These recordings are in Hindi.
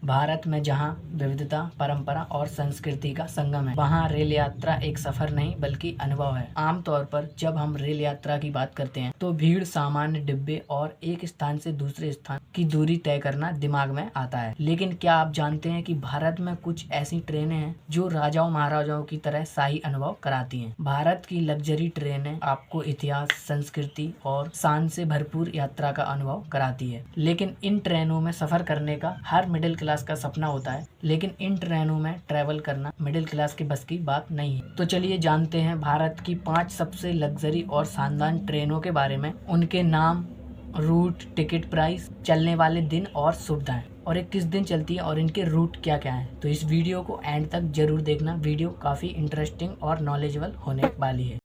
भारत में जहां विविधता, परंपरा और संस्कृति का संगम है, वहां रेल यात्रा एक सफर नहीं बल्कि अनुभव है। आमतौर पर जब हम रेल यात्रा की बात करते हैं तो भीड़, सामान्य डिब्बे और एक स्थान से दूसरे स्थान की दूरी तय करना दिमाग में आता है। लेकिन क्या आप जानते हैं कि भारत में कुछ ऐसी ट्रेनें हैं जो राजाओं महाराजाओं की तरह शाही अनुभव कराती हैं। भारत की लग्जरी ट्रेनें आपको इतिहास, संस्कृति और शान से भरपूर यात्रा का अनुभव कराती है। लेकिन इन ट्रेनों में सफर करने का हर मिडिल क्लास का सपना होता है, लेकिन इन ट्रेनों में ट्रैवल करना मिडिल क्लास के बस की बात नहीं है। तो चलिए जानते हैं भारत की 5 सबसे लग्जरी और शानदार ट्रेनों के बारे में, उनके नाम, रूट, टिकट प्राइस, चलने वाले दिन और सुविधाएं, और ये किस दिन चलती है और इनके रूट क्या क्या हैं। तो इस वीडियो को एंड तक जरूर देखना, वीडियो काफी इंटरेस्टिंग और नॉलेजेबल होने वाली है।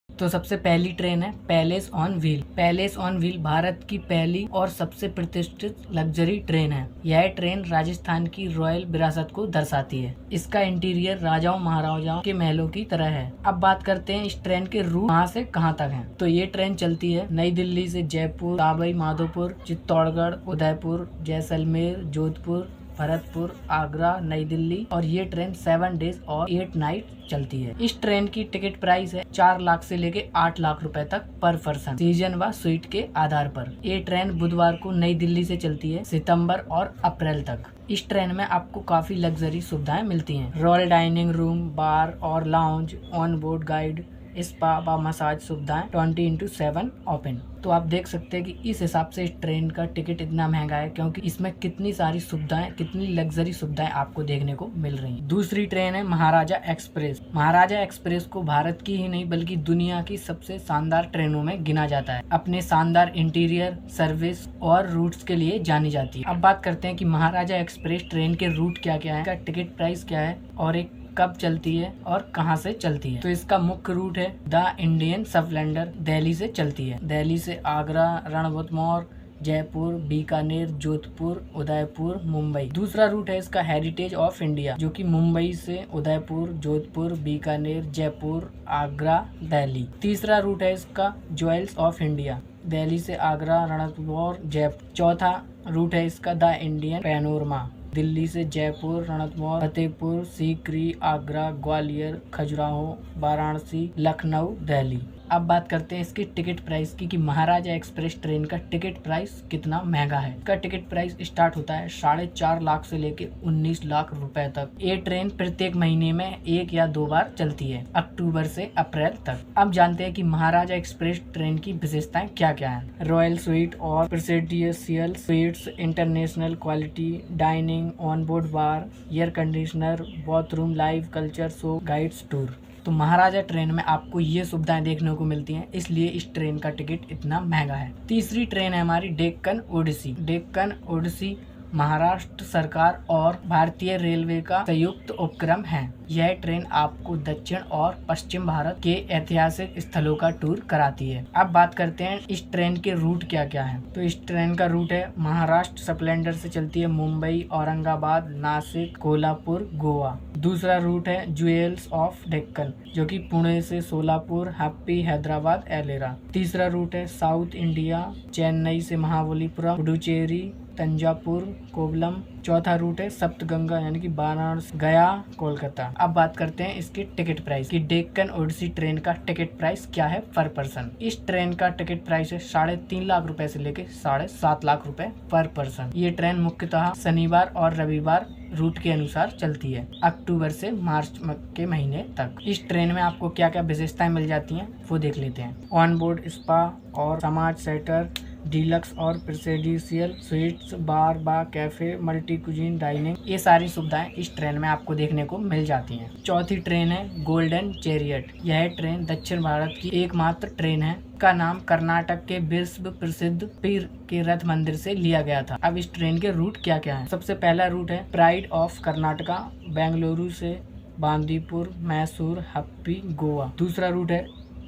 तो सबसे पहली ट्रेन है palace on wheel. Palace on wheel Bharat की पहली और सबसे प्रतिष्ठित लग्जरी ट्रेन है। यह ट्रेन राजस्थान की रॉयल विरासत को दर्शाती है। इसका इंटीरियर राजाओं महाराजाओं के महलों की तरह है। अब बात करते हैं इस ट्रेन के रूट कहाँ से कहाँ तक हैं। तो ये ट्रेन चलती है नई दिल्ली से जयपुर, सवाई माधोपुर, चित्तौड़गढ़, उदयपुर, जैसलमेर, जोधपुर, भरतपुर, आगरा, नई दिल्ली, और ये ट्रेन 7 डेज और 8 नाइट चलती है। इस ट्रेन की टिकट प्राइस है 4 लाख से लेके 8 लाख रुपए तक पर पर्सन, सीजन व सीट के आधार पर। ये ट्रेन बुधवार को नई दिल्ली से चलती है, सितंबर और अप्रैल तक। इस ट्रेन में आपको काफी लग्जरी सुविधाएं मिलती हैं। रॉयल डाइनिंग रूम, बार और lounge, on board guide, spa व मसाज सुविधाएं 20x7 ओपन। तो आप देख सकते हैं कि इस हिसाब से इस ट्रेन का टिकट इतना महंगा है, क्योंकि इसमें कितनी सारी सुविधाएं, कितनी लग्जरी सुविधाएं आपको देखने को मिल रही हैं। दूसरी ट्रेन है महाराजा एक्सप्रेस। महाराजा एक्सप्रेस को भारत की ही नहीं बल्कि दुनिया की सबसे शानदार ट्रेनों में गिना जाता है। अपने शानदार इंटीरियर, सर्विस और रूट्स के लिए जानी जाती है। अब बात करते हैं कि महाराजा एक्सप्रेस ट्रेन के रूट क्या क्या है, टिकट प्राइस क्या है और एक कब चलती है और कहां से चलती है। तो इसका मुख्य रूट है द इंडियन स्प्लेंडर, दिल्ली से चलती है। दिल्ली से आगरा, रणथंभौर, जयपुर, बीकानेर, जोधपुर, उदयपुर, मुंबई। दूसरा रूट है इसका हेरिटेज ऑफ इंडिया, जो कि मुंबई से उदयपुर, जोधपुर, बीकानेर, जयपुर, आगरा, दिल्ली। तीसरा रूट है इसका ज्वेल्स ऑफ इंडिया, दिल्ली से आगरा, रणथंभौर, जयपुर। चौथा रूट है इसका द इंडियन पैनोरमा, दिल्ली से जयपुर, रणथंभौर, फतेहपुर सीकरी, आगरा, ग्वालियर, खजुराहो, वाराणसी, लखनऊ, दिल्ली। अब बात करते हैं इसकी टिकट प्राइस की कि महाराजा एक्सप्रेस ट्रेन का टिकट प्राइस कितना महंगा है। इसका टिकट प्राइस स्टार्ट होता है 4.5 लाख से लेके 19 लाख रुपए तक। ये ट्रेन प्रत्येक महीने में 1 या 2 बार चलती है, अक्टूबर से अप्रैल तक। अब जानते हैं कि महाराजा एक्सप्रेस ट्रेन की विशेषताएं क्या क्या है। रॉयल स्वीट और presidential sweets, international quality, dining, on board bar, air conditioner, bathroom, live culture show, guides tour. तो महाराजा ट्रेन में आपको ये सुविधाएं देखने को मिलती हैं, इसलिए इस ट्रेन का टिकट इतना महंगा है। तीसरी ट्रेन है हमारी डेक्कन ओडिसी। डेक्कन ओडिसी महाराष्ट्र सरकार और भारतीय रेलवे का संयुक्त उपक्रम है। यह ट्रेन आपको दक्षिण और पश्चिम भारत के ऐतिहासिक स्थलों का टूर कराती है। अब बात करते हैं इस ट्रेन के रूट क्या क्या है। तो इस ट्रेन का रूट है महाराष्ट्र स्प्लेंडर से चलती है मुंबई, औरंगाबाद, नासिक, कोल्हापुर, गोवा। दूसरा रूट है ज्वेल्स ऑफ डेक्कन, जो कि पुणे से सोलापुर, हम्पी, हैदराबाद, एलेरा। तीसरा रूट है साउथ इंडिया, चेन्नई से महाबलीपुरम, पुडुचेरी, तंजापुर, कोवलम। चौथा रूट है सप्तगंगा, यानी कि वाराणसी, गया, कोलकाता। अब बात करते हैं इसके टिकट प्राइस की। डेक्कन ओडिसी ट्रेन का टिकट प्राइस क्या है पर पर्सन। इस ट्रेन का टिकट प्राइस है 3.5 लाख रुपए से लेके 7.5 लाख रुपए पर पर्सन। ये ट्रेन मुख्यतः शनिवार और रविवार रूट के अनुसार चलती है, अक्टूबर से मार्च के महीने तक। इस ट्रेन में आपको क्या क्या विशेषताएं मिल जाती हैं वो देख लेते हैं। ऑन बोर्ड स्पा और समाज सेंटर, डीलक्स और प्रेसिडेंशियल स्वीट्स, बार, कैफे, मल्टी कुजीन, डाइनिंग, ये सारी सुविधाएं इस ट्रेन में आपको देखने को मिल जाती हैं। चौथी ट्रेन है गोल्डन चैरियट। यह ट्रेन दक्षिण भारत की एकमात्र ट्रेन है। का नाम कर्नाटक के विश्व प्रसिद्ध पीर के रथ मंदिर से लिया गया था। अब इस ट्रेन के रूट क्या क्या है। सबसे पहला रूट है प्राइड ऑफ कर्नाटका, बेंगलुरु से बांदीपुर, मैसूर, हम्पी, गोवा। दूसरा रूट है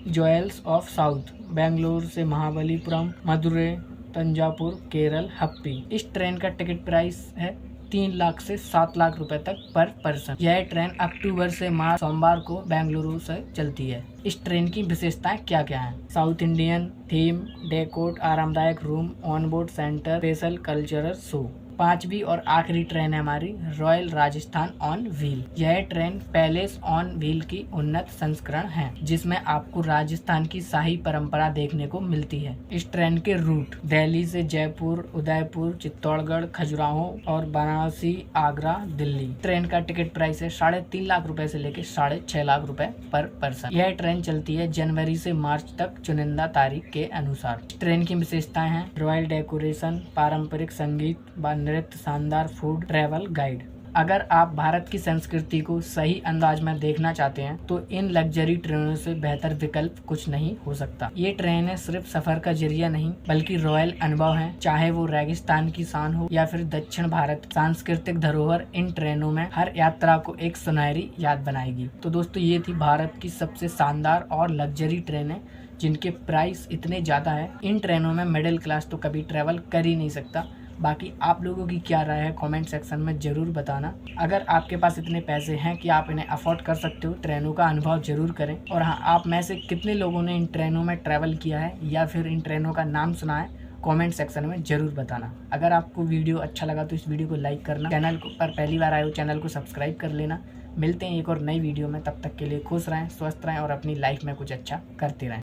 ज्वेल्स ऑफ साउथ, बेंगलोर से महाबलीपुरम, मदुरै, तंजापुर, केरल, हम्पी। इस ट्रेन का टिकट प्राइस है 3 लाख से 7 लाख रुपए तक पर पर्सन। यह ट्रेन अक्टूबर से मार्च सोमवार को बेंगलुरु से चलती है। इस ट्रेन की विशेषताएं क्या क्या हैं। साउथ इंडियन थीम, डेकोट, आरामदायक room, onboard centre, special cultural show. 5वीं और आखिरी ट्रेन है हमारी रॉयल राजस्थान ऑन व्हील। यह ट्रेन पैलेस ऑन व्हील की उन्नत संस्करण है, जिसमें आपको राजस्थान की शाही परंपरा देखने को मिलती है। इस ट्रेन के रूट दिल्ली से जयपुर, उदयपुर, चित्तौड़गढ़, खजुराहो और वाराणसी, आगरा, दिल्ली। ट्रेन का टिकट प्राइस है 3.5 लाख रुपए से लेकर 6.5 लाख रुपए पर पर्सन। यह ट्रेन चलती है जनवरी से मार्च तक चुनिंदा तारीख के अनुसार। ट्रेन की विशेषताएं हैं रॉयल डेकोरेशन, पारंपरिक संगीत व नृत्य, शानदार फूड, ट्रैवल गाइड। अगर आप भारत की संस्कृति को सही अंदाज में देखना चाहते हैं तो इन लग्जरी ट्रेनों से बेहतर विकल्प कुछ नहीं हो सकता। ये ट्रेनें सिर्फ सफर का जरिया नहीं बल्कि रॉयल अनुभव हैं, चाहे वो रेगिस्तान की शान हो या फिर दक्षिण भारत सांस्कृतिक धरोहर। इन ट्रेनों में हर यात्रा को एक सुनहरी याद बनाएगी। तो दोस्तों ये थी भारत की सबसे शानदार और लग्जरी ट्रेनें जिनके प्राइस इतने ज़्यादा है। इन ट्रेनों में मिडिल क्लास तो कभी ट्रेवल कर ही नहीं सकता। बाकी आप लोगों की क्या राय है कमेंट सेक्शन में ज़रूर बताना। अगर आपके पास इतने पैसे हैं कि आप इन्हें अफोर्ड कर सकते हो, ट्रेनों का अनुभव जरूर करें। और हाँ, आप में से कितने लोगों ने इन ट्रेनों में ट्रैवल किया है या फिर इन ट्रेनों का नाम सुना है, कमेंट सेक्शन में जरूर बताना। अगर आपको वीडियो अच्छा लगा तो इस वीडियो को लाइक करना। चैनल पर पहली बार आए हो चैनल को सब्सक्राइब कर लेना। मिलते हैं एक और नई वीडियो में, तब तक के लिए खुश रहें, स्वस्थ रहें और अपनी लाइफ में कुछ अच्छा करते रहें।